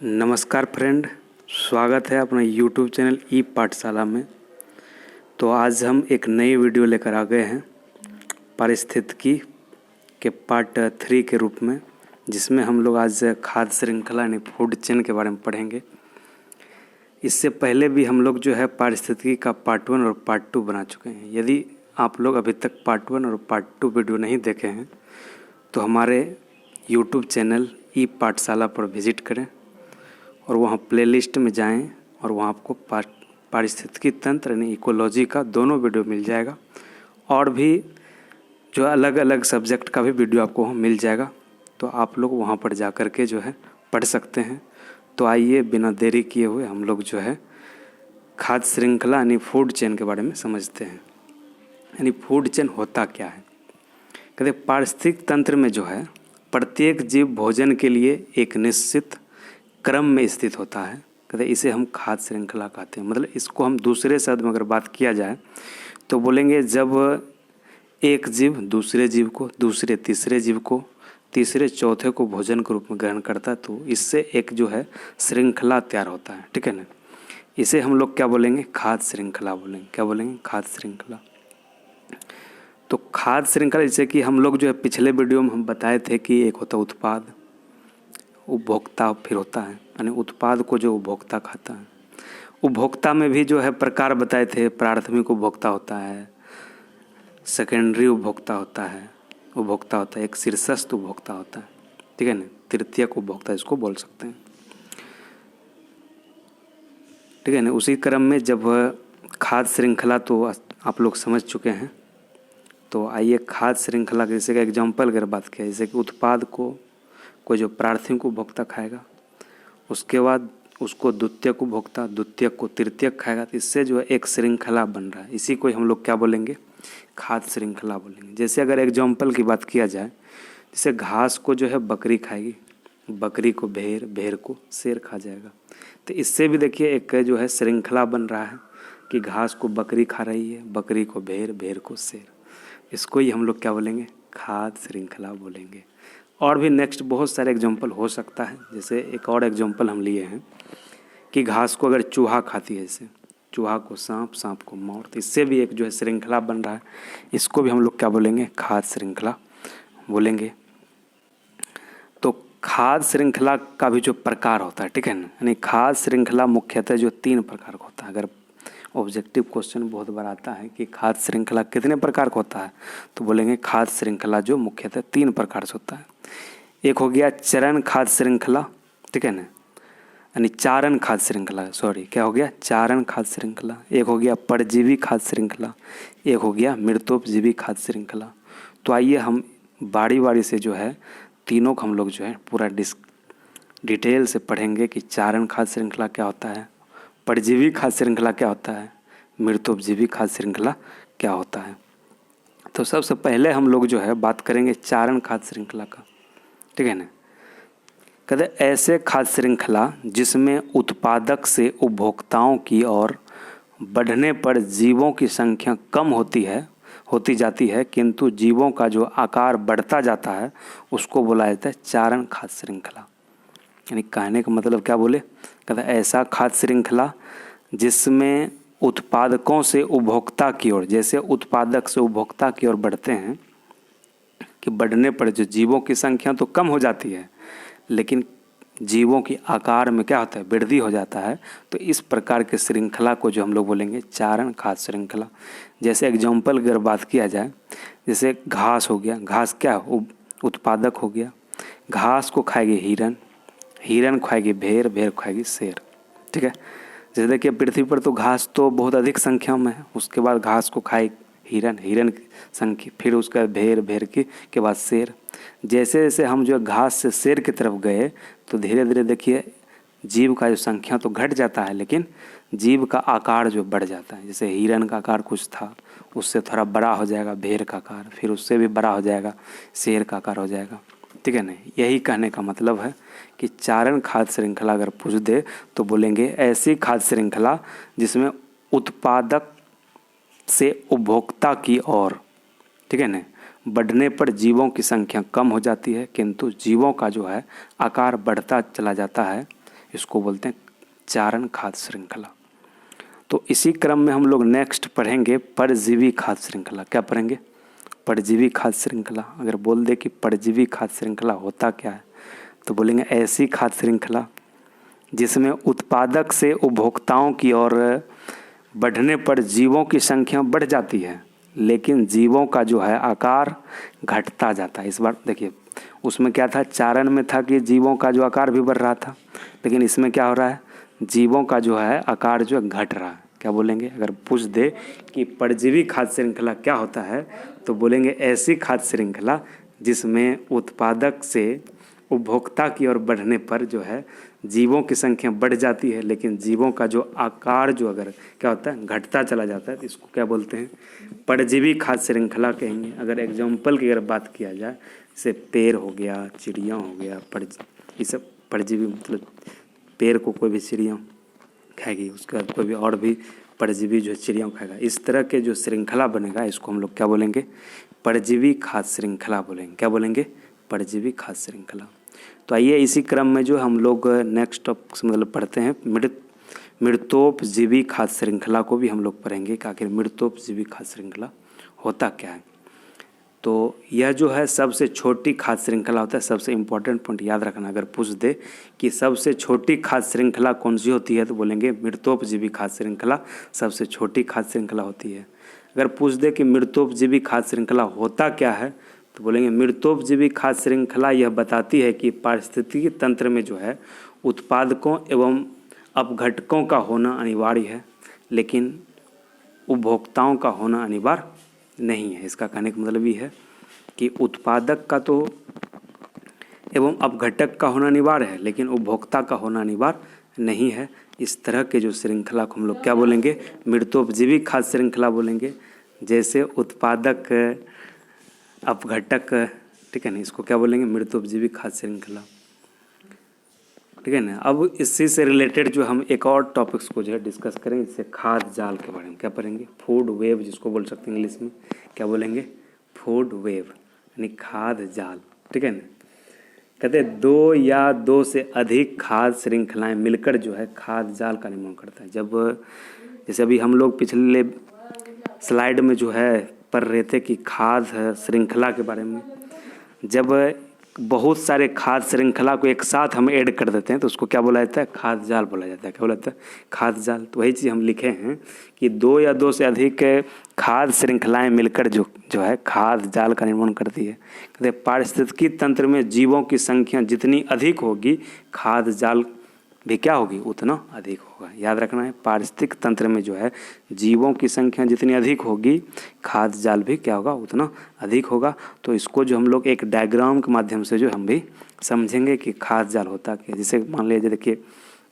नमस्कार फ्रेंड, स्वागत है अपना YouTube चैनल ई पाठशाला में। तो आज हम एक नई वीडियो लेकर आ गए हैं पारिस्थितिकी के पार्ट 3 के रूप में, जिसमें हम लोग आज खाद्य श्रृंखला यानी फूड चेन के बारे में पढ़ेंगे। इससे पहले भी हम लोग जो है पारिस्थितिकी का पार्ट 1 और पार्ट 2 बना चुके हैं। यदि आप लोग अभी तक पार्ट 1 और पार्ट 2 वीडियो नहीं देखे हैं तो हमारे YouTube चैनल ई पाठशाला पर विज़िट करें और वहाँ प्लेलिस्ट में जाएं और वहाँ आपको पारिस्थितिकी तंत्र यानी इकोलॉजी का दोनों वीडियो मिल जाएगा और भी जो अलग अलग सब्जेक्ट का भी वीडियो आपको वहाँ मिल जाएगा। तो आप लोग वहाँ पर जा कर के जो है पढ़ सकते हैं। तो आइए बिना देरी किए हुए हम लोग जो है खाद्य श्रृंखला यानी फूड चेन के बारे में समझते हैं। यानी फूड चेन होता क्या है? कहते पारिस्थितिक तंत्र में जो है प्रत्येक जीव भोजन के लिए एक निश्चित क्रम में स्थित होता है। कहते इसे हम खाद्य श्रृंखला कहते हैं। मतलब इसको हम दूसरे शब्द में अगर बात किया जाए तो बोलेंगे जब एक जीव दूसरे जीव को, दूसरे तीसरे जीव को, तीसरे चौथे को भोजन के रूप में ग्रहण करता है तो इससे एक जो है श्रृंखला तैयार होता है। ठीक है ना? इसे हम लोग क्या बोलेंगे? खाद्य श्रृंखला बोलेंगे। क्या बोलेंगे? खाद्य श्रृंखला। तो खाद्य श्रृंखला जैसे कि हम लोग जो है पिछले वीडियो में हम बताए थे कि एक होता है उत्पाद, उपभोक्ता फिर होता है, यानी उत्पाद को जो उपभोक्ता खाता है। उपभोक्ता में भी जो है प्रकार बताए थे। प्राथमिक उपभोक्ता होता है, सेकेंडरी उपभोक्ता होता है, एक शीर्षस्थ उपभोक्ता होता है। ठीक है ना? तृतीयक उपभोक्ता इसको बोल सकते हैं। ठीक है ना? उसी क्रम में जब खाद्य श्रृंखला तो आप लोग समझ चुके हैं। तो आइए खाद्य श्रृंखला के जैसे कि एग्जाम्पल अगर बात किया, जैसे कि उत्पाद को कोई जो प्राथमिक उपभोक्ता खाएगा, उसके बाद उसको द्वितीयक उपभोक्ता, द्वितीयक को तृतीयक खाएगा, तो इससे जो है एक श्रृंखला बन रहा है। इसी को हम लोग क्या बोलेंगे? खाद्य श्रृंखला बोलेंगे। जैसे अगर एग्जाम्पल की बात किया जाए, जैसे घास को जो है बकरी खाएगी, बकरी को भेड़, भेड़ को शेर खा जाएगा। तो इससे भी देखिए एक जो है श्रृंखला बन रहा है कि घास को बकरी खा रही है, बकरी को भेड़, भेड़ को शेर। इसको ही हम लोग क्या बोलेंगे? खाद्य श्रृंखला बोलेंगे। और भी नेक्स्ट बहुत सारे एग्जाम्पल हो सकता है। जैसे एक और एग्जाम्पल हम लिए हैं कि घास को अगर चूहा खाती है, जैसे चूहा को सांप, सांप को मोर, तो इससे भी एक जो है श्रृंखला बन रहा है। इसको भी हम लोग क्या बोलेंगे? खाद्य श्रृंखला बोलेंगे। तो खाद्य श्रृंखला का भी जो प्रकार होता है, ठीक है ना, यानी खाद्य श्रृंखला मुख्यतः जो 3 प्रकार का होता है। अगर ऑब्जेक्टिव क्वेश्चन बहुत बार आता है कि खाद्य श्रृंखला कितने प्रकार का होता है, तो बोलेंगे खाद्य श्रृंखला जो मुख्यतः 3 प्रकार से होता है। एक हो गया चरण खाद्य श्रृंखला, ठीक है ना, यानी चारण खाद्य श्रृंखला, क्या हो गया? चारण खाद्य श्रृंखला। एक हो गया परजीवी खाद्य श्रृंखला, एक हो गया मृतोपजीवी खाद्य श्रृंखला। तो आइए हम बारी बारी से जो है तीनों को हम लोग जो है पूरा डिटेल से पढ़ेंगे कि चारण खाद्य श्रृंखला क्या होता है, परजीवी खाद्य श्रृंखला क्या होता है, मृतोपजीवी खाद्य श्रृंखला क्या होता है। तो सबसे पहले हम लोग जो है बात करेंगे चारण खाद्य श्रृंखला का। ठीक है ना? कहते ऐसे खाद्य श्रृंखला जिसमें उत्पादक से उपभोक्ताओं की ओर बढ़ने पर जीवों की संख्या कम होती जाती है, किंतु जीवों का जो आकार बढ़ता जाता है उसको बोला जाता है चारण खाद्य श्रृंखला। यानी कहने का मतलब क्या बोले? कहते ऐसा खाद्य श्रृंखला जिसमें उत्पादकों से उपभोक्ता की ओर, जैसे उत्पादक से उपभोक्ता की ओर बढ़ते हैं कि बढ़ने पर जो जीवों की संख्या तो कम हो जाती है, लेकिन जीवों की आकार में क्या होता है? वृद्धि हो जाता है। तो इस प्रकार के श्रृंखला को जो हम लोग बोलेंगे चारण खाद्य श्रृंखला। जैसे एग्जाम्पल अगर बात किया जाए, जैसे घास हो गया, घास क्या उत्पादक हो गया, घास को खाएगी हिरन, हिरन खाएगी भेड़, भेड़ खाएगी शेर। ठीक है? जैसे देखिए पृथ्वी पर तो घास तो बहुत अधिक संख्या में है, उसके बाद घास को खाए हिरन, हिरन की संख्या, फिर उसका भेड़, भेड़ के बाद शेर। जैसे जैसे हम जो घास से शेर की तरफ गए तो धीरे धीरे देखिए जीव का जो संख्या तो घट जाता है, लेकिन जीव का आकार जो बढ़ जाता है। जैसे हिरन का आकार कुछ था, उससे थोड़ा बड़ा हो जाएगा भेड़ का आकार, फिर उससे भी बड़ा हो जाएगा शेर का आकार हो जाएगा। ठीक है ना? यही कहने का मतलब है कि चारण खाद्य श्रृंखला अगर पूछ दे तो बोलेंगे ऐसी खाद्य श्रृंखला जिसमें उत्पादक से उपभोक्ता की ओर, ठीक है ना, बढ़ने पर जीवों की संख्या कम हो जाती है, किंतु जीवों का जो है आकार बढ़ता चला जाता है, इसको बोलते हैं चारण खाद्य श्रृंखला। तो इसी क्रम में हम लोग नेक्स्ट पढ़ेंगे परजीवी खाद्य श्रृंखला। क्या पढ़ेंगे? परजीवी खाद्य श्रृंखला। अगर बोल दे कि परजीवी खाद्य श्रृंखला होता क्या है, तो बोलेंगे ऐसी खाद्य श्रृंखला जिसमें उत्पादक से उपभोक्ताओं की ओर बढ़ने पर जीवों की संख्या बढ़ जाती है, लेकिन जीवों का जो है आकार घटता जाता है। इस बार देखिए, उसमें क्या था, चारण में था कि जीवों का जो आकार भी बढ़ रहा था, लेकिन इसमें क्या हो रहा है, जीवों का जो है आकार जो है घट रहा है। क्या बोलेंगे? अगर पूछ दे कि परजीवी खाद्य श्रृंखला क्या होता है, तो बोलेंगे ऐसी खाद्य श्रृंखला जिसमें उत्पादक से उपभोक्ता की ओर बढ़ने पर जो है जीवों की संख्या बढ़ जाती है, लेकिन जीवों का जो आकार जो अगर क्या होता है, घटता चला जाता है, तो इसको क्या बोलते हैं? परजीवी खाद्य श्रृंखला कहेंगे। अगर एग्जाम्पल की अगर बात किया जाए, जैसे पेड़ हो गया, चिड़िया हो गया, ये सब परजीवी, मतलब पेड़ को कोई भी चिड़िया खाएगी, उसके बाद कोई भी और भी परजीवी जो चिड़िया खाएगा। इस तरह के जो श्रृंखला बनेगा, इसको हम लोग क्या बोलेंगे? परजीवी खाद्य श्रृंखला बोलेंगे। क्या बोलेंगे? परजीवी खाद्य श्रृंखला। तो आइए इसी क्रम में जो हम लोग नेक्स्ट टॉपिक मतलब पढ़ते हैं मृतोपजीवी खाद्य श्रृंखला को भी हम लोग पढ़ेंगे कि आखिर मृतोपजीवी खाद्य श्रृंखला होता क्या है। तो यह जो है सबसे छोटी खाद्य श्रृंखला होता है। सबसे इम्पोर्टेंट पॉइंट याद रखना, अगर पूछ दे कि सबसे छोटी खाद्य श्रृंखला कौन सी होती है, तो बोलेंगे मृतोपजीवी खाद्य श्रृंखला सबसे छोटी खाद्य श्रृंखला होती है। अगर पूछ दे कि मृतोपजीवी खाद्य श्रृंखला होता क्या है, तो बोलेंगे मृतोपजीवी खाद्य श्रृंखला यह बताती है कि पारिस्थितिकी तंत्र में जो है उत्पादकों एवं अपघटकों का होना अनिवार्य है, लेकिन उपभोक्ताओं का होना अनिवार्य नहीं है। इसका कहने का मतलब ये है कि उत्पादक का तो एवं अपघटक का होना अनिवार्य है, लेकिन उपभोक्ता का होना अनिवार्य नहीं है। इस तरह के जो श्रृंखला को हम लोग क्या बोलेंगे? मृतोपजीवी खाद्य श्रृंखला बोलेंगे। जैसे उत्पादक, अपघटक, ठीक है ना, इसको क्या बोलेंगे? मृतोपजीवी खाद्य श्रृंखला, ठीक है ना। अब इसी से रिलेटेड जो हम एक और टॉपिक्स को जो है डिस्कस करेंगे, जैसे खाद्य जाल के बारे में क्या पढ़ेंगे? फूड वेब जिसको बोल सकते हैं इंग्लिश में, क्या बोलेंगे? फूड वेब यानी खाद्य जाल, ठीक है ना। कहते हैं दो या दो से अधिक खाद्य श्रृंखलाएं मिलकर जो है खाद्य जाल का निर्माण करता है। जब जैसे अभी हम लोग पिछले स्लाइड में जो है पढ़ रहे थे कि खाद्य श्रृंखला के बारे में, जब बहुत सारे खाद्य श्रृंखला को एक साथ हम ऐड कर देते हैं तो उसको क्या बोला जाता है? खाद्य जाल बोला जाता है। क्या बोला जाता है? खाद्य जाल। तो वही चीज़ हम लिखे हैं कि दो या दो से अधिक खाद्य श्रृंखलाएं मिलकर जो है खाद्य जाल का निर्माण करती है। कहते हैं पारिस्थितिकी तंत्र में जीवों की संख्या जितनी अधिक होगी, खाद्य जाल भी क्या होगी? उतना अधिक होगा। याद रखना है, पारिस्थितिक तंत्र में जो है जीवों की संख्या जितनी अधिक होगी, खाद्य जाल भी क्या होगा? उतना अधिक होगा। तो इसको जो हम लोग एक डायग्राम के माध्यम से जो हम भी समझेंगे कि खाद्य जाल होता क्या। जैसे मान लीजिए, देखिए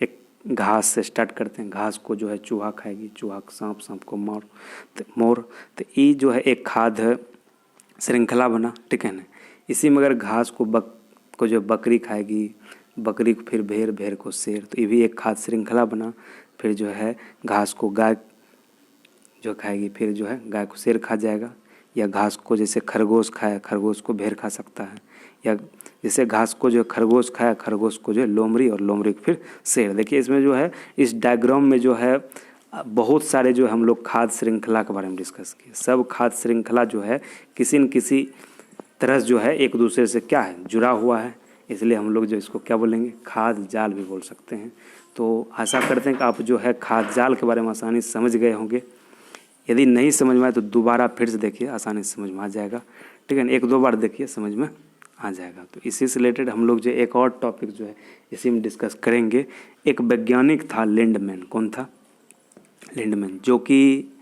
एक घास से स्टार्ट करते हैं। घास को जो है चूहा खाएगी, चूहा सांप, सांप को मोर। तो ये जो है एक खाद्य श्रृंखला बना, ठीक है ना। इसी में अगर घास को जो बकरी खाएगी, बकरी को फिर भेड़, भेड़ को शेर, तो ये भी एक खाद्य श्रृंखला बना। फिर जो है घास को गाय जो खाएगी, फिर जो है गाय को शेर खा जाएगा। या घास को जैसे खरगोश खाया, खरगोश को भेड़ खा सकता है। या जैसे घास को जो खरगोश खाया, खरगोश को जो है लोमड़ी, और लोमड़ी को फिर शेर। देखिए इसमें जो है इस डायग्राम में जो है बहुत सारे जो हम लोग खाद्य श्रृंखला के बारे में डिस्कस किए। सब खाद्य श्रृंखला जो है किसी न किसी तरह जो है एक दूसरे से क्या है? जुड़ा हुआ है। इसलिए हम लोग जो इसको क्या बोलेंगे? खाद्य जाल भी बोल सकते हैं। तो आशा करते हैं कि आप जो है खाद्य जाल के बारे में आसानी से समझ गए होंगे। यदि नहीं समझ में आए तो दोबारा फिर से देखिए, आसानी से समझ में आ जाएगा, ठीक है ना। एक दो बार देखिए, समझ में आ जाएगा। तो इसी से रिलेटेड हम लोग जो एक और टॉपिक जो है इसी में डिस्कस करेंगे। एक वैज्ञानिक था लिंडमैन। कौन था? लिंडमैन, जो कि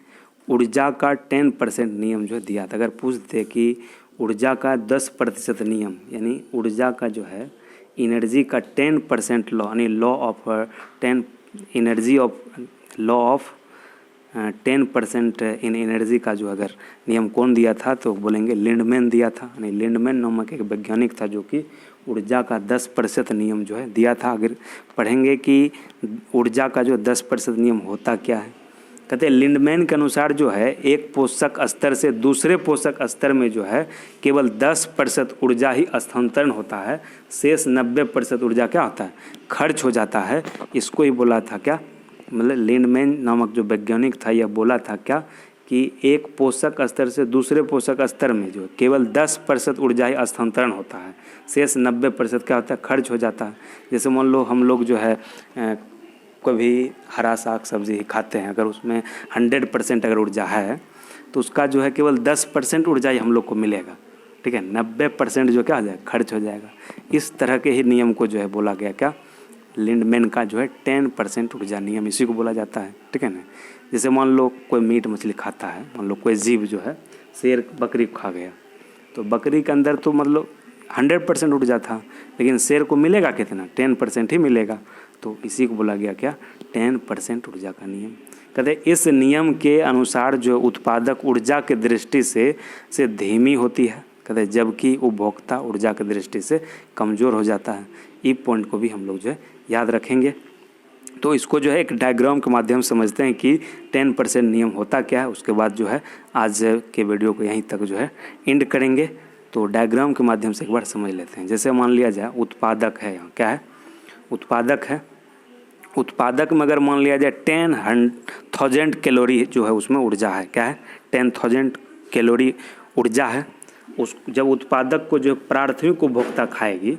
ऊर्जा का 10% नियम जो है दिया था। अगर पूछते कि ऊर्जा का 10% नियम, यानी ऊर्जा का जो है एनर्जी का 10% लॉ, यानी लॉ ऑफ 10% इन एनर्जी का जो अगर नियम कौन दिया था, तो बोलेंगे लिंडमैन दिया था। यानी लिंडमैन नामक एक वैज्ञानिक था जो कि ऊर्जा का 10% नियम जो है दिया था। अगर पढ़ेंगे कि ऊर्जा का जो 10% नियम होता क्या है, कहते हैं लिंडमैन के अनुसार जो है एक पोषक स्तर से दूसरे पोषक स्तर में जो है केवल 10% ऊर्जा ही स्थानांतरण होता है, शेष 90% ऊर्जा क्या होता है, खर्च हो जाता है। इसको ही बोला था क्या, मतलब लिंडमैन नामक जो वैज्ञानिक था यह बोला था क्या कि एक पोषक स्तर से दूसरे पोषक स्तर में जो केवल 10% ऊर्जा ही स्थानांतरण होता है, शेष 90% क्या होता है, खर्च हो जाता है। जैसे मान लो हम लोग जो है कभी हरा साग सब्जी खाते हैं, अगर उसमें 100% अगर ऊर्जा है तो उसका जो है केवल 10% ऊर्जा ही हम लोग को मिलेगा, ठीक है, 90% जो क्या हो जाएगा, खर्च हो जाएगा। इस तरह के ही नियम को जो है बोला गया क्या, लिंडमैन का जो है 10% ऊर्जा नियम, इसी को बोला जाता है, ठीक है ना। जैसे मान लो कोई मीट मछली खाता है, मान लो कोई जीव जो है शेर बकरी खा गया, तो बकरी के अंदर तो मतलब 100% ऊर्जा था, लेकिन शेर को मिलेगा कितना, 10% ही मिलेगा। तो इसी को बोला गया क्या, 10% ऊर्जा का नियम। कहते इस नियम के अनुसार जो उत्पादक ऊर्जा के दृष्टि से धीमी होती है, कहते जबकि उपभोक्ता ऊर्जा की दृष्टि से कमज़ोर हो जाता है। ई पॉइंट को भी हम लोग जो है याद रखेंगे। तो इसको जो है एक डायग्राम के माध्यम से समझते हैं कि 10% नियम होता क्या है। उसके बाद जो है आज के वीडियो को यहीं तक जो है एंड करेंगे। तो डायग्राम के माध्यम से एक बार समझ लेते हैं। जैसे मान लिया जाए उत्पादक है, यहाँ क्या है, उत्पादक है। उत्पादक में अगर मान लिया जाए 10,000 कैलोरी जो है उसमें ऊर्जा है, क्या है, 10,000 कैलोरी ऊर्जा है। उस जब उत्पादक को जो प्राथमिक उपभोक्ता खाएगी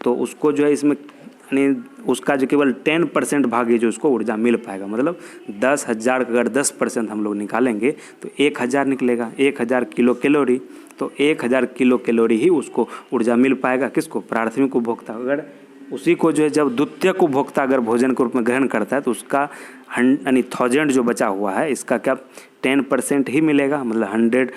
तो उसको जो है इसमें यानी उसका जो केवल 10% भाग है जो उसको ऊर्जा मिल पाएगा। मतलब 10,000 का अगर 10% हम लोग निकालेंगे तो 1,000 निकलेगा, 1,000 किलो कैलोरी। तो 1,000 किलो कैलोरी ही उसको ऊर्जा मिल पाएगा, किसको, प्राथमिक उपभोक्ता। अगर उसी को जो है जब द्वितीयक उपभोक्ता अगर भोजन के रूप में ग्रहण करता है तो उसका यानी 1000 जो बचा हुआ है इसका क्या 10% ही मिलेगा, मतलब 100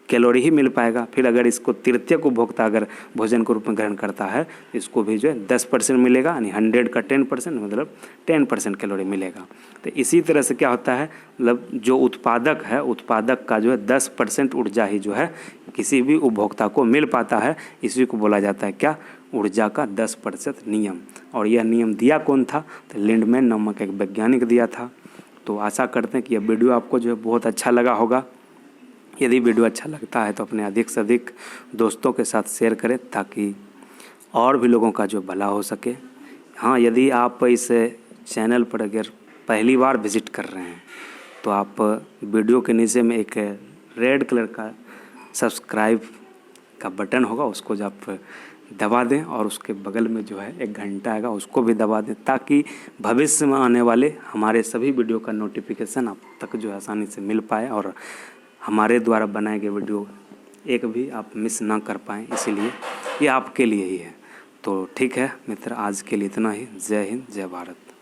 कैलोरी ही मिल पाएगा। फिर अगर इसको तृतीयक उपभोक्ता अगर भोजन के रूप में ग्रहण करता है इसको भी जो है 10% मिलेगा, यानी 100 का 10% मतलब 10% कैलोरी मिलेगा। तो इसी तरह से क्या होता है, मतलब जो उत्पादक है, उत्पादक का जो है 10% ऊर्जा ही जो है किसी भी उपभोक्ता को मिल पाता है। इसी को बोला जाता है क्या, ऊर्जा का 10% नियम। और यह नियम दिया कौन था, तो लिंडमैन नामक एक वैज्ञानिक दिया था। तो आशा करते हैं कि यह वीडियो आपको जो है बहुत अच्छा लगा होगा। यदि वीडियो अच्छा लगता है तो अपने अधिक से अधिक दोस्तों के साथ शेयर करें ताकि और भी लोगों का जो भला हो सके। हाँ, यदि आप इस चैनल पर अगर पहली बार विज़िट कर रहे हैं तो आप वीडियो के नीचे में एक रेड कलर का सब्सक्राइब का बटन होगा, उसको जब आप दबा दें और उसके बगल में जो है एक घंटा आएगा उसको भी दबा दें ताकि भविष्य में आने वाले हमारे सभी वीडियो का नोटिफिकेशन आप तक जो है आसानी से मिल पाए और हमारे द्वारा बनाए गए वीडियो एक भी आप मिस ना कर पाएँ। इसीलिए ये आपके लिए ही है। तो ठीक है मित्र, आज के लिए इतना ही। जय हिंद, जय भारत।